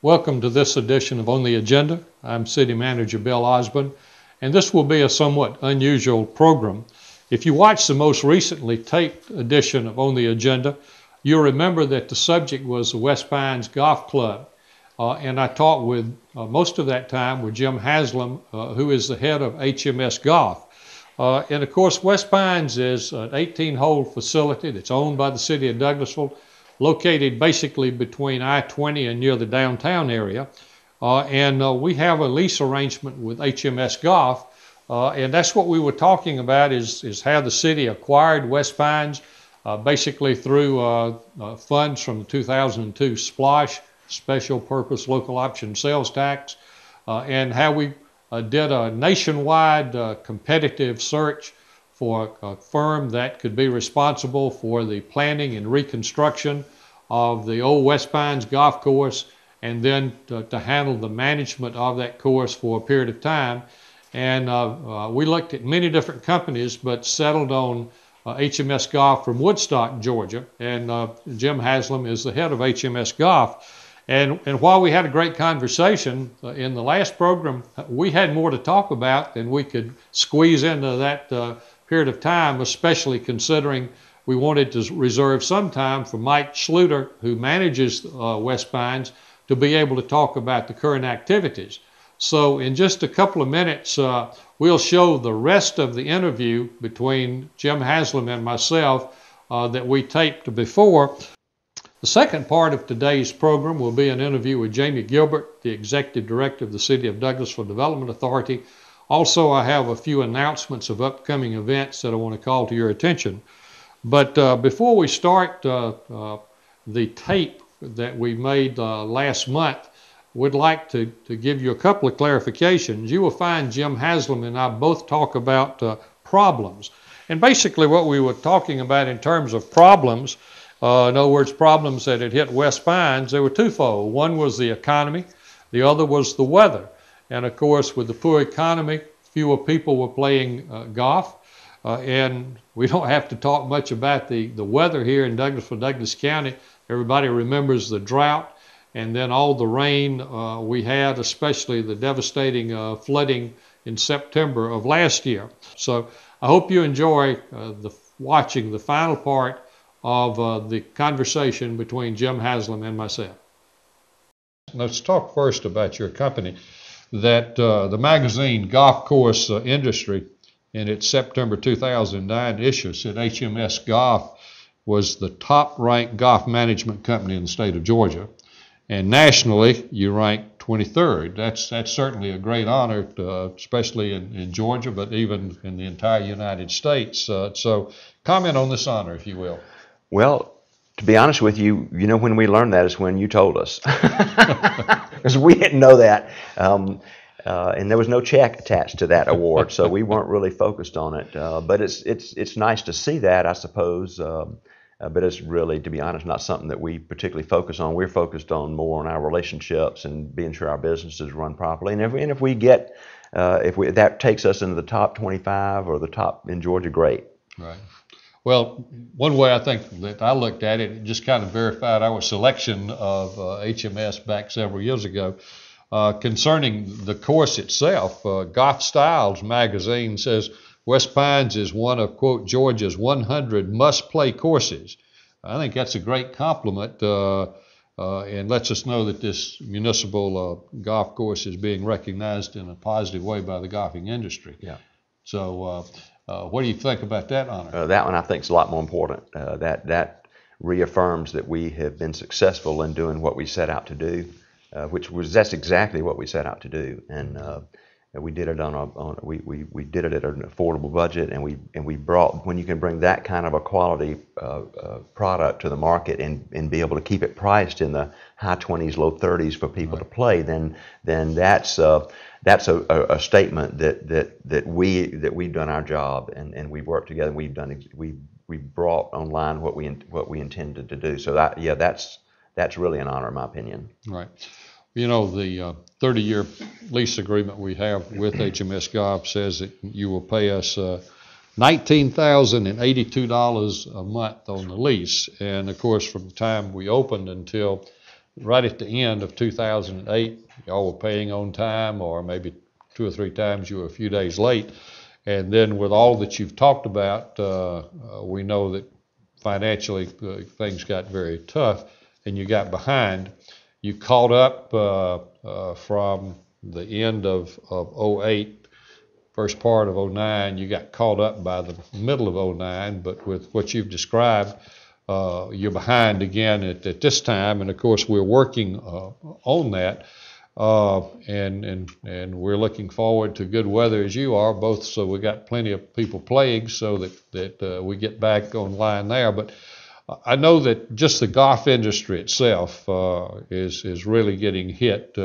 Welcome to this edition of On the Agenda. I'm City Manager Bill Osborne, and this will be a somewhat unusual program. If you watched the most recently taped edition of On the Agenda, you'll remember that the subject was the West Pines Golf Club. And I talked with, most of that time, with Jim Haslam, who is the head of HMS Golf. And of course, West Pines is an 18-hole facility that's owned by the city of Douglasville, located basically between I-20 and near the downtown area. And we have a lease arrangement with HMS Golf. And that's what we were talking about is how the city acquired West Pines, basically through funds from the 2002 SPLOSH, Special Purpose Local Option Sales Tax, and how we did a nationwide competitive search for a firm that could be responsible for the planning and reconstruction of the old West Pines golf course, and then to handle the management of that course for a period of time. And we looked at many different companies, but settled on HMS Golf from Woodstock, Georgia. And Jim Haslam is the head of HMS Golf. And while we had a great conversation in the last program, we had more to talk about than we could squeeze into that period of time, especially considering we wanted to reserve some time for Mike Schluter, who manages West Pines, to be able to talk about the current activities. So in just a couple of minutes, we'll show the rest of the interview between Jim Haslam and myself that we taped before. The second part of today's program will be an interview with Jamie Gilbert, the Executive Director of the City of Douglasville Development Authority. Also, I have a few announcements of upcoming events that I want to call to your attention. But before we start the tape that we made last month, we'd like to give you a couple of clarifications. You will find Jim Haslam and I both talk about problems. And basically what we were talking about in terms of problems, in other words, problems that had hit West Pines, they were twofold. One was the economy, the other was the weather. And of course, with the poor economy, fewer people were playing golf. And we don't have to talk much about the weather here in Douglasville, Douglas County. Everybody remembers the drought and then all the rain we had, especially the devastating flooding in September of last year. So I hope you enjoy watching the final part of the conversation between Jim Haslam and myself. Let's talk first about your company. That the magazine Golf Course Industry, in its September 2009 issue, said HMS Golf was the top-ranked golf management company in the state of Georgia. And nationally, you ranked 23rd. That's certainly a great honor, especially in Georgia, but even in the entire United States. So comment on this honor, if you will. Well, to be honest with you, you know when we learned that is when you told us. Because we didn't know that. And there was no check attached to that award, so we weren't really focused on it. But it's nice to see that, I suppose. But it's really, to be honest, not something that we particularly focus on. We're focused on more on our relationships and being sure our businesses run properly. And if we get, that takes us into the top 25 or the top in Georgia, great. Right. Well, one way I think that I looked at it, it just kind of verified our selection of HMS back several years ago. Concerning the course itself, Golf Styles magazine says West Pines is one of, quote, Georgia's 100 must-play courses. I think that's a great compliment and lets us know that this municipal golf course is being recognized in a positive way by the golfing industry. Yeah. So what do you think about that honor? That one I think is a lot more important. That reaffirms that we have been successful in doing what we set out to do. That's exactly what we set out to do, and we did it we did it at an affordable budget, and we brought, when you can bring that kind of a quality product to the market and be able to keep it priced in the high 20s, low 30s for people to play, then that's a statement that we've done our job and we've worked together. And we brought online what we intended to do. So that's really an honor in my opinion. Right. You know, the 30-year lease agreement we have with HMS Golf says that you will pay us $19,082 a month on the lease. And of course, from the time we opened until right at the end of 2008, y'all were paying on time, or maybe 2 or 3 times you were a few days late. And then with all that you've talked about, we know that financially things got very tough and you got behind. You caught up from the end of '08, first part of '09. You got caught up by the middle of '09, but with what you've described, you're behind again at this time. And of course, we're working on that. And we're looking forward to good weather as you are, both so we got plenty of people playing so that we get back online there. But I know that just the golf industry itself is really getting hit.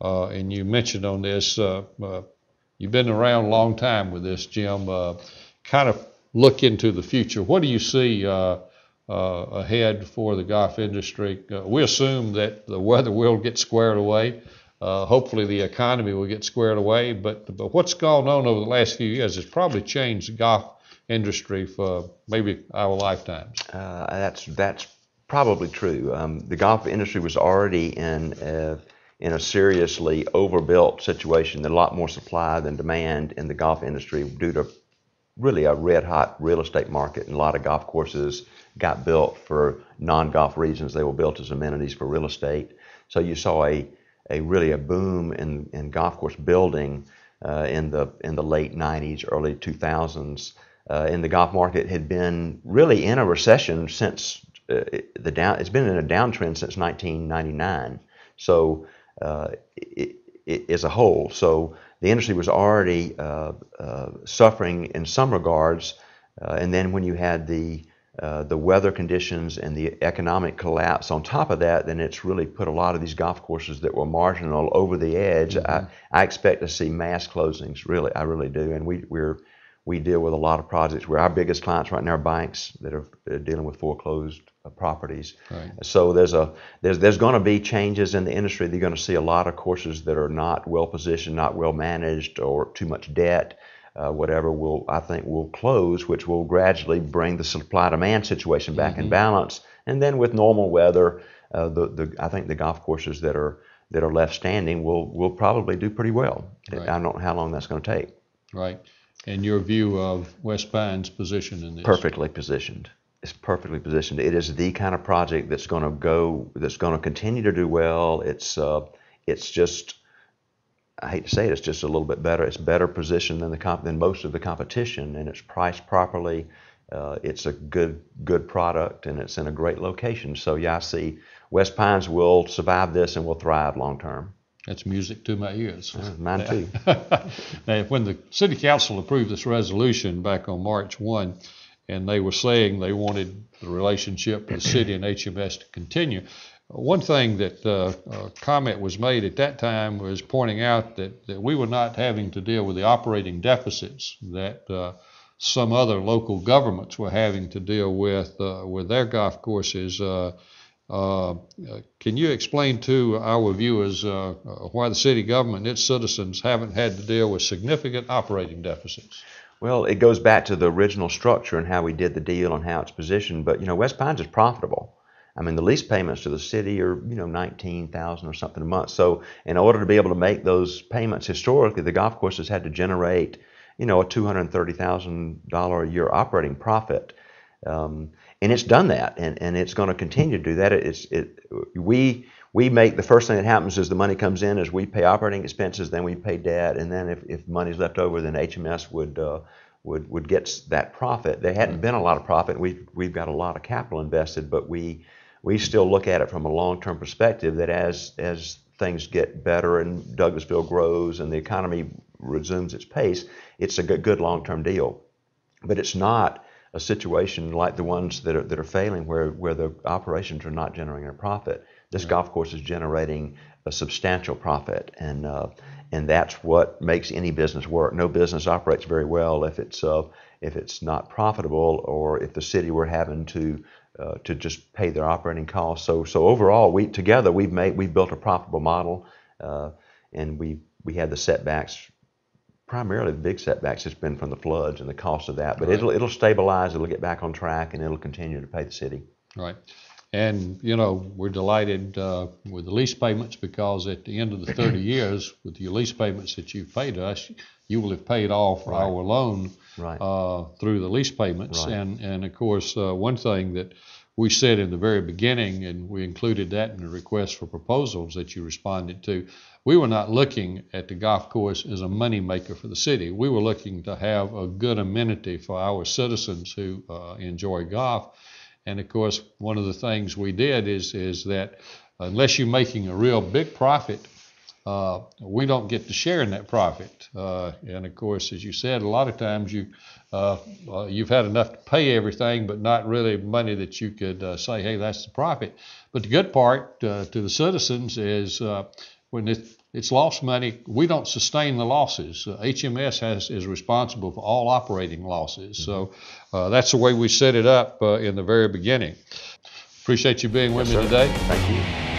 And you mentioned on this, you've been around a long time with this, Jim. Kind of look into the future. What do you see ahead for the golf industry? We assume that the weather will get squared away. Hopefully the economy will get squared away. But what's gone on over the last few years has probably changed the golf industry for maybe our lifetimes. That's probably true. The golf industry was already in a seriously overbuilt situation. There's a lot more supply than demand in the golf industry due to really a red-hot real estate market, and a lot of golf courses got built for non-golf reasons. They were built as amenities for real estate. So you saw a really boom in golf course building in the late '90s, early 2000s. And the golf market had been really in a recession since it's been in a downtrend since 1999. So as a whole, so the industry was already suffering in some regards, and then when you had the weather conditions and the economic collapse on top of that, then it's really put a lot of these golf courses that were marginal over the edge. Mm-hmm. I expect to see mass closings. Really, I really do, and we deal with a lot of projects where our biggest clients right now are banks that are dealing with foreclosed properties. Right. So there's going to be changes in the industry. You're going to see a lot of courses that are not well positioned, not well managed, or too much debt. Whatever I think will close, which will gradually bring the supply-demand situation back in balance. And then with normal weather, I think the golf courses that are left standing will probably do pretty well. Right. I don't know how long that's going to take. Right. And your view of West Pine's position in this? Perfectly positioned. It's perfectly positioned. It is the kind of project that's going to continue to do well. It's just, I hate to say it, it's just a little bit better. It's better positioned than most of the competition, and it's priced properly. It's a good product, and it's in a great location. So yeah, I see West Pines will survive this and will thrive long term. That's music to my ears. Mine too. Now, when the City Council approved this resolution back on March 1, and they were saying they wanted the relationship with the city and HMS to continue, one thing that comment was made at that time was pointing out that we were not having to deal with the operating deficits that some other local governments were having to deal with their golf courses. Can you explain to our viewers why the city government and its citizens haven't had to deal with significant operating deficits? Well, it goes back to the original structure and how we did the deal and how it's positioned. But West Pines is profitable. I mean, the lease payments to the city are $19,000 or something a month. So in order to be able to make those payments historically, the golf courses had to generate a $230,000 a year operating profit. And it's done that, and it's going to continue to do that. We make, the first thing that happens is the money comes in, is we pay operating expenses, then we pay debt, and then if money's left over, then HMS would get that profit. There hadn't been a lot of profit. We've got a lot of capital invested, but we still look at it from a long-term perspective, that as things get better and Douglasville grows and the economy resumes its pace, it's a good long-term deal. But it's not a situation like the ones that are failing, where the operations are not generating a profit. This golf course is generating a substantial profit, and that's what makes any business work. No business operates very well if it's not profitable, or if the city were having to just pay their operating costs. So overall, we've built a profitable model, and we had the setbacks. Primarily the big setbacks has been from the floods and the cost of that, but it'll stabilize, it'll get back on track, and it'll continue to pay the city. Right. And, you know, we're delighted with the lease payments, because at the end of the 30 years, with your lease payments that you've paid us, you will have paid off our loan through the lease payments. And of course, one thing that we said in the very beginning, and we included that in the request for proposals that you responded to, we were not looking at the golf course as a money maker for the city. We were looking to have a good amenity for our citizens who enjoy golf. And of course, one of the things we did is that unless you're making a real big profit, we don't get to share in that profit. And of course, as you said, a lot of times you've had enough to pay everything, but not really money that you could say, hey, that's the profit. But the good part to the citizens is when it's lost money, we don't sustain the losses. HMS is responsible for all operating losses. So that's the way we set it up in the very beginning. Appreciate you being with me today. Thank you.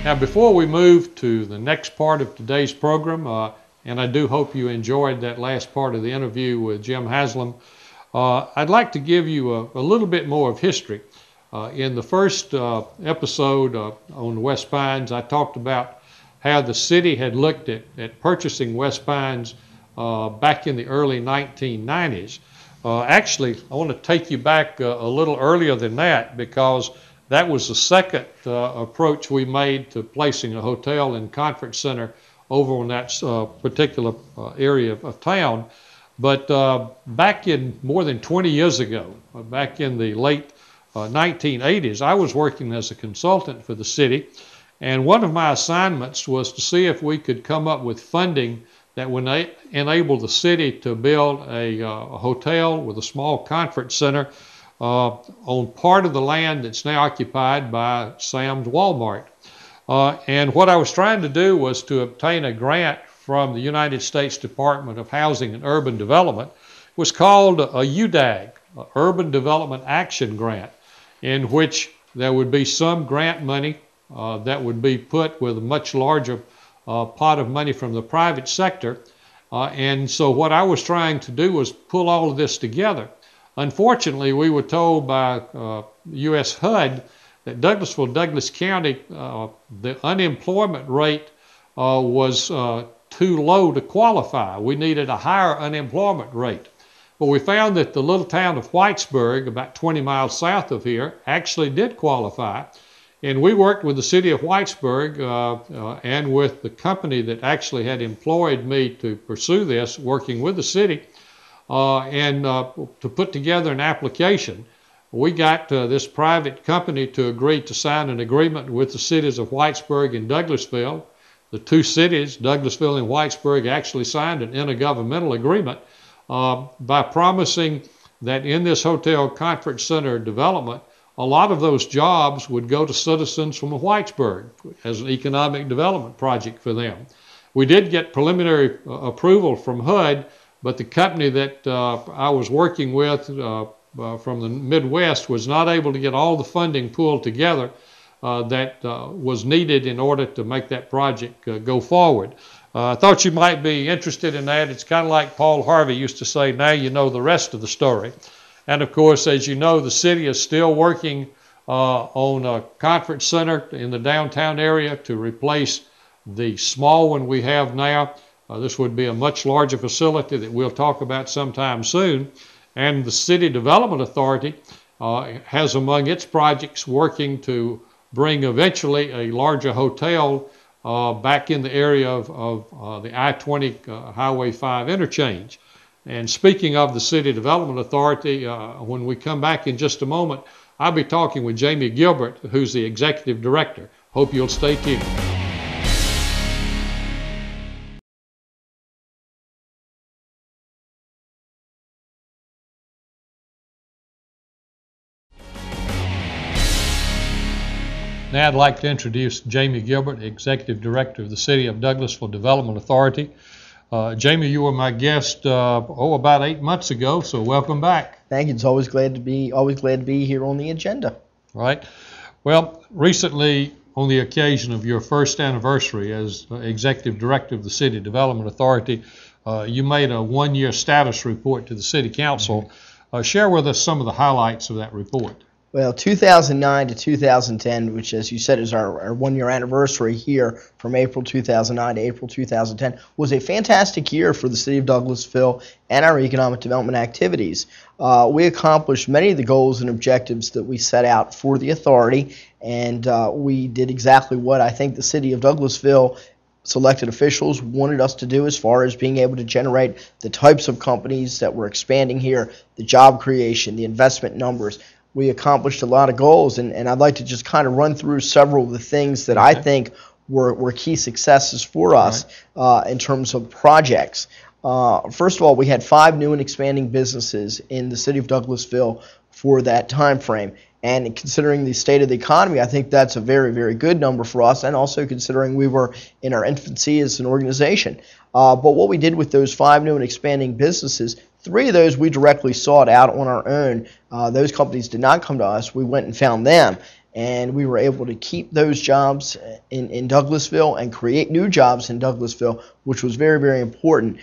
Now, before we move to the next part of today's program, and I do hope you enjoyed that last part of the interview with Jim Haslam, I'd like to give you a little bit more of history. In the first episode on West Pines, I talked about how the city had looked at purchasing West Pines back in the early 1990s. Actually, I want to take you back a little earlier than that, because that was the second approach we made to placing a hotel and conference center over on that particular area of town. But back in more than 20 years ago, back in the late 1980s, I was working as a consultant for the city, and one of my assignments was to see if we could come up with funding that would enable the city to build a hotel with a small conference center on part of the land that's now occupied by Sam's Walmart. And what I was trying to do was to obtain a grant from the United States Department of Housing and Urban Development. It was called a UDAG, Urban Development Action Grant, in which there would be some grant money that would be put with a much larger pot of money from the private sector. And so what I was trying to do was pull all of this together. Unfortunately, we were told by U.S. HUD that Douglasville, Douglas County, the unemployment rate was too low to qualify. We needed a higher unemployment rate. But we found that the little town of Whitesburg, about 20 miles south of here, actually did qualify. And we worked with the city of Whitesburg and with the company that actually had employed me to pursue this, working with the city, and to put together an application. We got this private company to agree to sign an agreement with the cities of Whitesburg and Douglasville. The two cities, Douglasville and Whitesburg, actually signed an intergovernmental agreement by promising that in this hotel conference center development, a lot of those jobs would go to citizens from Whitesburg as an economic development project for them. We did get preliminary approval from HUD, but the company that I was working with from the Midwest was not able to get all the funding pulled together that was needed in order to make that project go forward. I thought you might be interested in that. It's kind of like Paul Harvey used to say, now you know the rest of the story. And of course, as you know, the city is still working on a conference center in the downtown area to replace the small one we have now. This would be a much larger facility that we'll talk about sometime soon. And the City Development Authority has among its projects working to bring eventually a larger hotel back in the area of the I-20 Highway 5 interchange. And speaking of the City Development Authority, when we come back in just a moment, I'll be talking with Jamie Gilbert, who's the Executive Director. Hope you'll stay tuned. Now I'd like to introduce Jamie Gilbert, Executive Director of the City of Douglasville Development Authority. Jamie, you were my guest about 8 months ago, so welcome back. Thank you. It's always glad to be here on the agenda. Right. Well, recently, on the occasion of your first anniversary as Executive Director of the City Development Authority, you made a one-year status report to the City Council. Share with us some of the highlights of that report. Well, 2009 to 2010, which, as you said, is our one-year anniversary here from April 2009 to April 2010, was a fantastic year for the City of Douglasville and our economic development activities. We accomplished many of the goals and objectives that we set out for the authority, and we did exactly what I think the City of Douglasville selected officials wanted us to do as far as being able to generate the types of companies that were expanding here, the job creation, the investment numbers. We accomplished a lot of goals, and I'd like to just kind of run through several of the things that I think were key successes for us in terms of projects. First of all, we had 5 new and expanding businesses in the City of Douglasville for that time frame. And considering the state of the economy, I think that's a very, very good number for us, and also considering we were in our infancy as an organization. But what we did with those 5 new and expanding businesses, 3 of those we directly sought out on our own. Those companies did not come to us. We went and found them, and we were able to keep those jobs in Douglasville and create new jobs in Douglasville, which was very, very important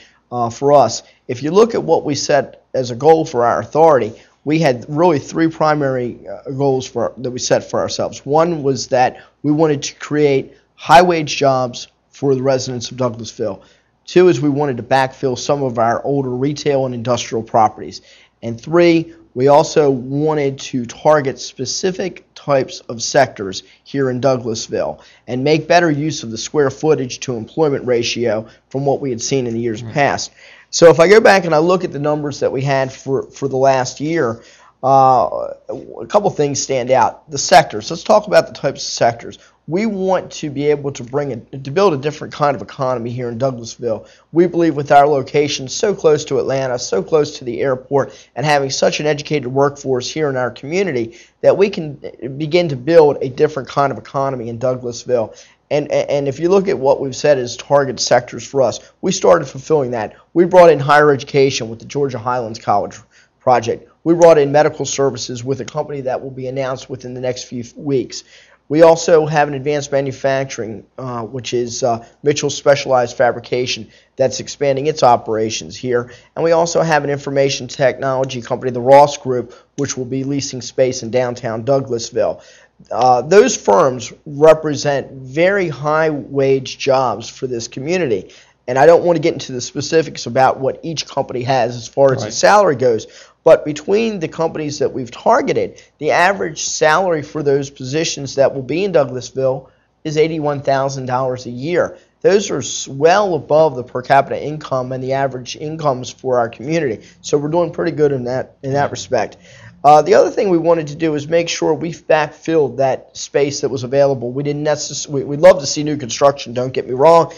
for us. If you look at what we set as a goal for our authority, we had really 3 primary goals that we set for ourselves. One was that we wanted to create high-wage jobs for the residents of Douglasville. 2 is we wanted to backfill some of our older retail and industrial properties. And 3, we also wanted to target specific types of sectors here in Douglasville and make better use of the square footage to employment ratio from what we had seen in the years past. So if I go back and I look at the numbers that we had for the last year, a couple things stand out. The sectors. Let's talk about the types of sectors. We want to be able to build a different kind of economy here in Douglasville. We believe with our location so close to Atlanta, so close to the airport, and having such an educated workforce here in our community, that we can begin to build a different kind of economy in Douglasville. And if you look at what we've said as target sectors for us, we started fulfilling that. We brought in higher education with the Georgia Highlands College project. We brought in medical services with a company that will be announced within the next few weeks. We also have an advanced manufacturing, which is Mitchell Specialized Fabrication, that's expanding its operations here. And we also have an information technology company, the Ross Group, which will be leasing space in downtown Douglasville. Those firms represent very high-wage jobs for this community. And I don't want to get into the specifics about what each company has as far as the salary goes, but between the companies that we've targeted, the average salary for those positions that will be in Douglasville is $81,000 a year. Those are well above the per capita income and the average incomes for our community. So we're doing pretty good in that respect. The other thing we wanted to do is make sure we backfilled that space that was available. We'd love to see new construction, don't get me wrong.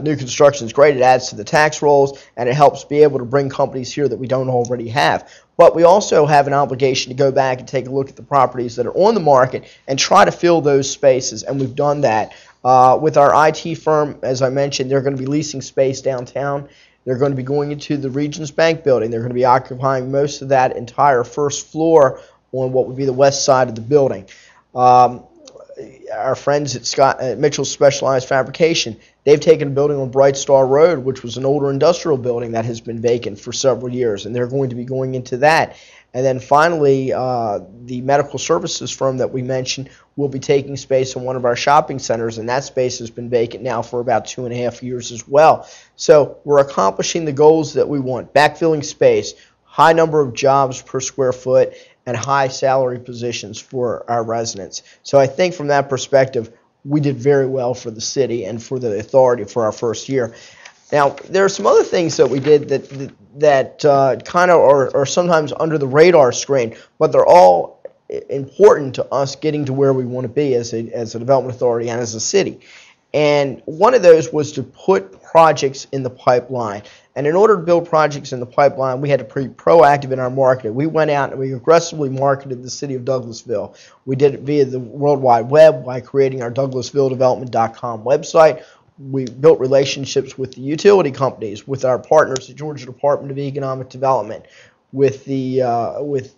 New construction is great. It adds to the tax rolls, and it helps be able to bring companies here that we don't already have. But we also have an obligation to go back and take a look at the properties that are on the market and try to fill those spaces, and we've done that. With our IT firm, as I mentioned, they're going to be leasing space downtown. They're going to be going into the Regions Bank building. They're going to be occupying most of that entire first floor on what would be the west side of the building. Our friends at Mitchell Specialized Fabrication, they've taken a building on Bright Star Road, which was an older industrial building that has been vacant for several years, and they're going to be going into that. And then finally, the medical services firm that we mentioned will be taking space in one of our shopping centers, and that space has been vacant now for about 2.5 years as well. So we're accomplishing the goals that we want: backfilling space, high number of jobs per square foot, and high salary positions for our residents. So I think from that perspective, we did very well for the city and for the authority for our first year. Now, there are some other things that we did that kind of are sometimes under the radar screen, but they're all important to us getting to where we want to be as a development authority and as a city. And one of those was to put projects in the pipeline. And in order to build projects in the pipeline, we had to be proactive in our marketing. We went out and we aggressively marketed the city of Douglasville. We did it via the World Wide Web by creating our DouglasvilleDevelopment.com website. We built relationships with the utility companies, with our partners, the Georgia Department of Economic Development, with the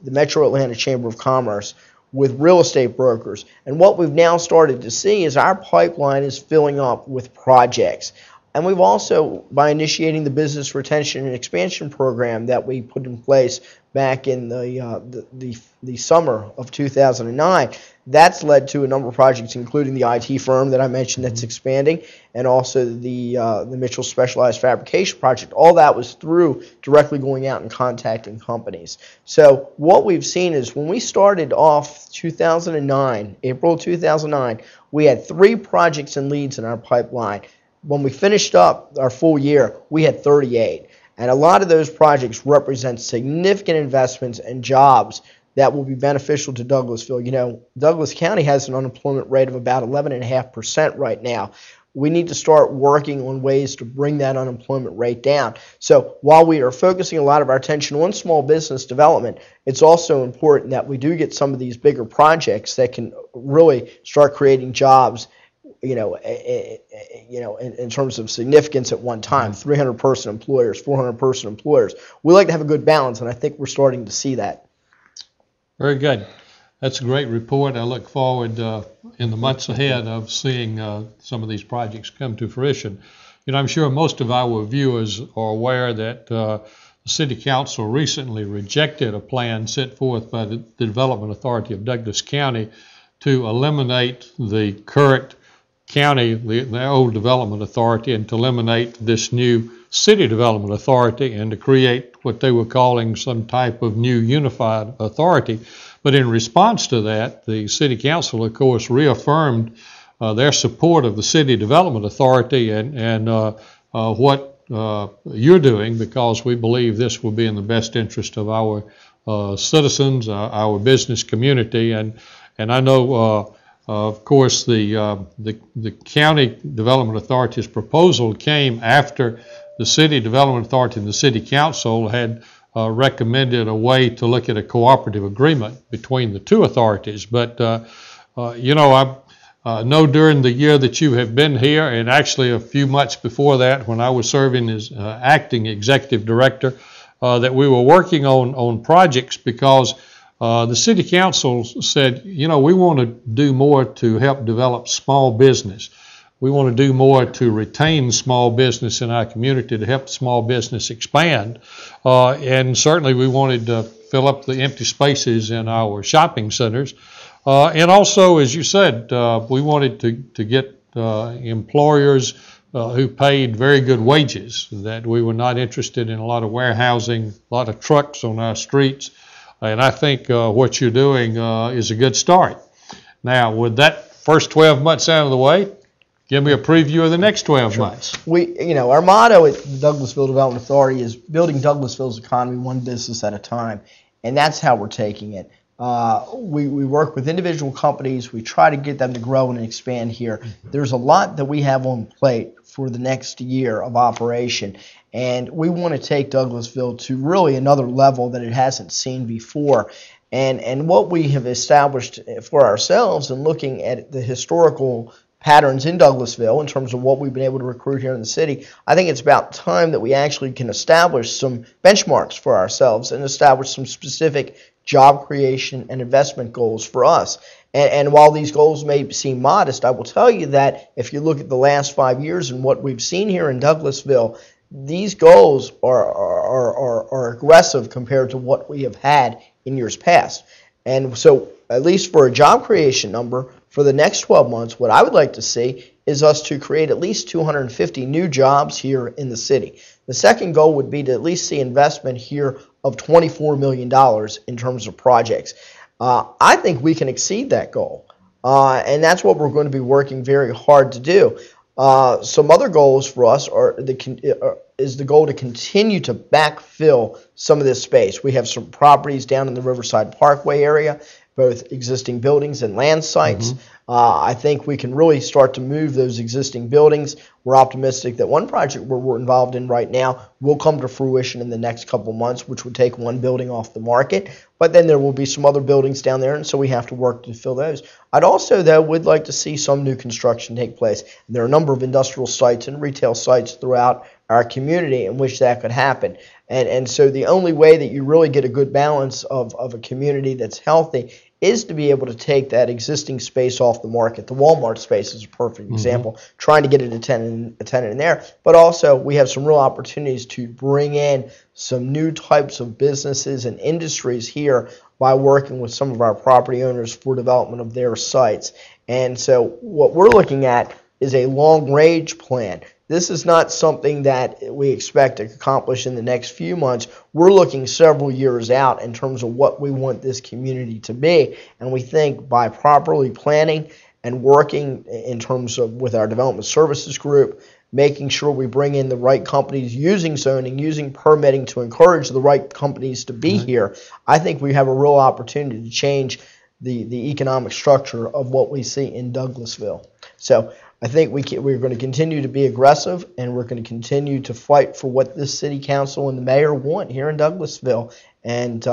Metro Atlanta Chamber of Commerce, with real estate brokers. And what we've now started to see is our pipeline is filling up with projects. And we've also, by initiating the business retention and expansion program that we put in place back in the summer of 2009, that's led to a number of projects, including the IT firm that I mentioned that's expanding, and also the Mitchell Specialized Fabrication Project. All that was through directly going out and contacting companies. So what we've seen is when we started off 2009, April 2009, we had 3 projects and leads in our pipeline. When we finished up our full year, we had 38. And a lot of those projects represent significant investments and jobs that will be beneficial to Douglasville. You know, Douglas County has an unemployment rate of about 11.5% right now. We need to start working on ways to bring that unemployment rate down. So while we are focusing a lot of our attention on small business development, it's also important that we do get some of these bigger projects that can really start creating jobs, in terms of significance at one time. 300-person employers, 400-person employers. We like to have a good balance, and I think we're starting to see that. Very good. That's a great report. I look forward in the months ahead of seeing some of these projects come to fruition. You know, I'm sure most of our viewers are aware that the City Council recently rejected a plan set forth by the Development Authority of Douglas County to eliminate the current county, the old development authority, and to eliminate this new city development authority and to create what they were calling some type of new unified authority. But in response to that, the city council, of course, reaffirmed their support of the city development authority and what you're doing, because we believe this will be in the best interest of our citizens, our business community, and I know of course, the County Development Authority's proposal came after the City Development Authority and the City Council had recommended a way to look at a cooperative agreement between the two authorities. But, I know during the year that you have been here, and actually a few months before that when I was serving as acting executive director, that we were working on projects because the City Council said, we want to do more to help develop small business. We want to do more to retain small business in our community, to help small business expand. And certainly we wanted to fill up the empty spaces in our shopping centers. And also, as you said, we wanted to get employers who paid very good wages, that we were not interested in a lot of warehousing, a lot of trucks on our streets. And I think what you're doing is a good start. Now, with that first 12 months out of the way, give me a preview of the next 12 months. Our motto at the Douglasville Development Authority is building Douglasville's economy one business at a time, and that's how we're taking it. We work with individual companies. We try to get them to grow and expand here. There's a lot that we have on plate for the next year of operation, and we want to take Douglasville to really another level that it hasn't seen before. And what we have established for ourselves and looking at the historical patterns in Douglasville in terms of what we've been able to recruit here in the city, I think it's about time that we actually can establish some benchmarks for ourselves and establish some specific job creation and investment goals for us. And while these goals may seem modest, I will tell you that if you look at the last 5 years and what we've seen here in Douglasville, these goals are aggressive compared to what we have had in years past. And so, at least for a job creation number, for the next 12 months, what I would like to see is us to create at least 250 new jobs here in the city. The second goal would be to at least see investment here of $24 million in terms of projects. I think we can exceed that goal, and that's what we're going to be working very hard to do. Some other goals for us is the goal to continue to backfill some of this space. We have some properties down in the Riverside Parkway area, both existing buildings and land sites. I think we can really start to move those existing buildings. We're optimistic that one project we're involved in right now will come to fruition in the next couple months, which would take one building off the market. But then there will be some other buildings down there, and so we have to work to fill those. I'd also, though, would like to see some new construction take place. There are a number of industrial sites and retail sites throughout our community in which that could happen. And so the only way that you really get a good balance of a community that's healthy is to be able to take that existing space off the market. The Walmart space is a perfect example, trying to get a tenant in there. But also we have some real opportunities to bring in some new types of businesses and industries here by working with some of our property owners for development of their sites. And so what we're looking at is a long-range plan. This is not something that we expect to accomplish in the next few months. We're looking several years out in terms of what we want this community to be. And we think by properly planning and working in terms of with our development services group, making sure we bring in the right companies, using zoning, using permitting to encourage the right companies to be here, I think we have a real opportunity to change the economic structure of what we see in Douglasville. So I think we're going to continue to be aggressive, and we're going to continue to fight for what this city council and the mayor want here in Douglasville. And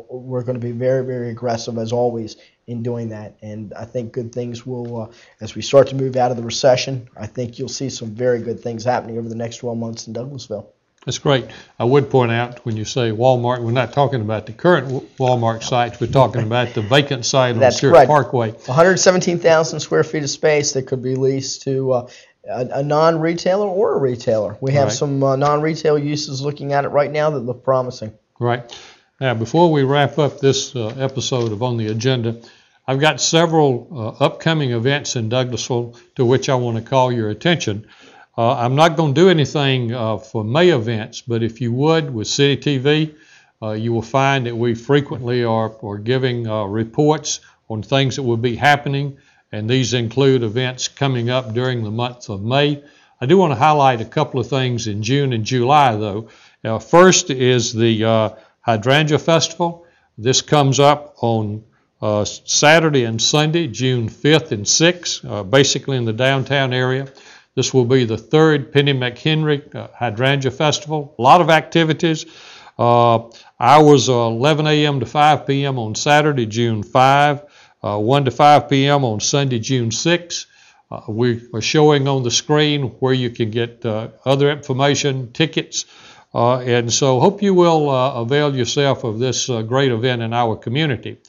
we're going to be very, very aggressive as always in doing that. And I think good things will, as we start to move out of the recession, I think you'll see some very good things happening over the next 12 months in Douglasville. That's great. I would point out when you say Walmart, we're not talking about the current Walmart sites. We're talking about the vacant site on Stewart Parkway. 117,000 square feet of space that could be leased to a non-retailer or a retailer. We have some non-retail uses looking at it right now that look promising. Right. Now, before we wrap up this episode of On the Agenda, I've got several upcoming events in Douglasville to which I want to call your attention. I'm not going to do anything for May events, but if you would, with City TV, you will find that we frequently are giving reports on things that will be happening, and these include events coming up during the month of May. I do want to highlight a couple of things in June and July, though. First is the Hydrangea Festival. This comes up on Saturday and Sunday, June 5th and 6th, basically in the downtown area. This will be the third Penny McHenry Hydrangea Festival. A lot of activities. Hours 11 a.m. to 5 p.m. on Saturday, June 5, 1 to 5 p.m. on Sunday, June 6. We are showing on the screen where you can get other information, tickets, and so hope you will avail yourself of this great event in our community.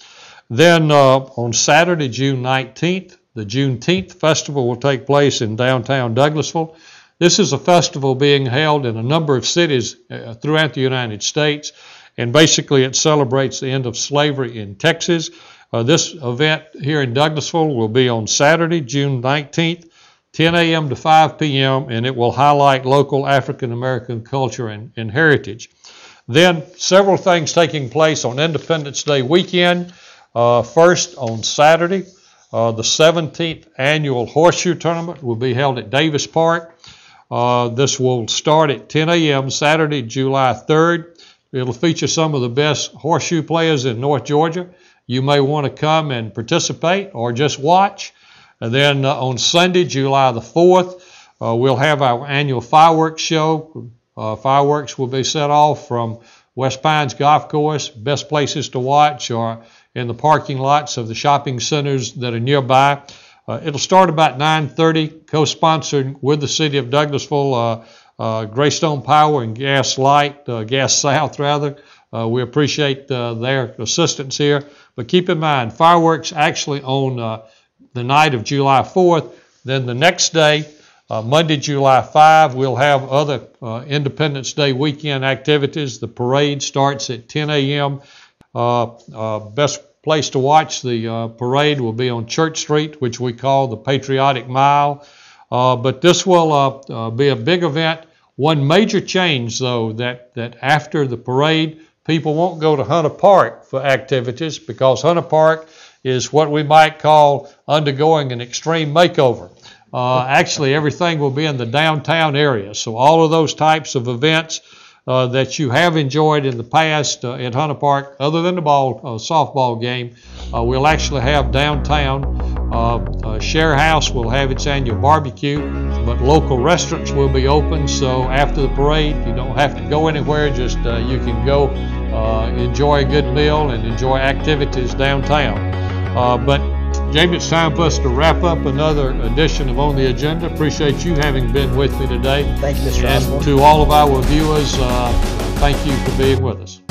Then on Saturday, June 19th, the Juneteenth Festival will take place in downtown Douglasville. This is a festival being held in a number of cities throughout the United States, and basically it celebrates the end of slavery in Texas. This event here in Douglasville will be on Saturday, June 19th, 10 a.m. to 5 p.m., and it will highlight local African American culture and heritage. Then several things taking place on Independence Day weekend. First, on Saturday, the 17th annual Horseshoe Tournament will be held at Davis Park. This will start at 10 a.m. Saturday, July 3rd. It'll feature some of the best horseshoe players in North Georgia. You may want to come and participate or just watch. And then on Sunday, July the 4th, we'll have our annual fireworks show. Fireworks will be set off from West Pines Golf Course. Best places to watch are in the parking lots of the shopping centers that are nearby. It'll start about 9:30, co-sponsored with the City of Douglasville, Greystone Power and Gas Light, Gas South rather. We appreciate their assistance here. But keep in mind, fireworks actually on the night of July 4th. Then the next day, Monday, July 5, we'll have other Independence Day weekend activities. The parade starts at 10 a.m. Best place to watch the parade will be on Church Street, which we call the Patriotic Mile. But this will be a big event. One major change, though, that after the parade, people won't go to Hunter Park for activities because Hunter Park is what we might call undergoing an extreme makeover. Actually, everything will be in the downtown area. So all of those types of events that you have enjoyed in the past at Hunter Park, other than the softball game, we'll actually have downtown. Share House will have its annual barbecue, but local restaurants will be open. So after the parade, you don't have to go anywhere. Just you can go enjoy a good meal and enjoy activities downtown. But Jamie, it's time for us to wrap up another edition of On the Agenda. Appreciate you having been with me today. Thank you, Mr. Osborne. And to all of our viewers, thank you for being with us.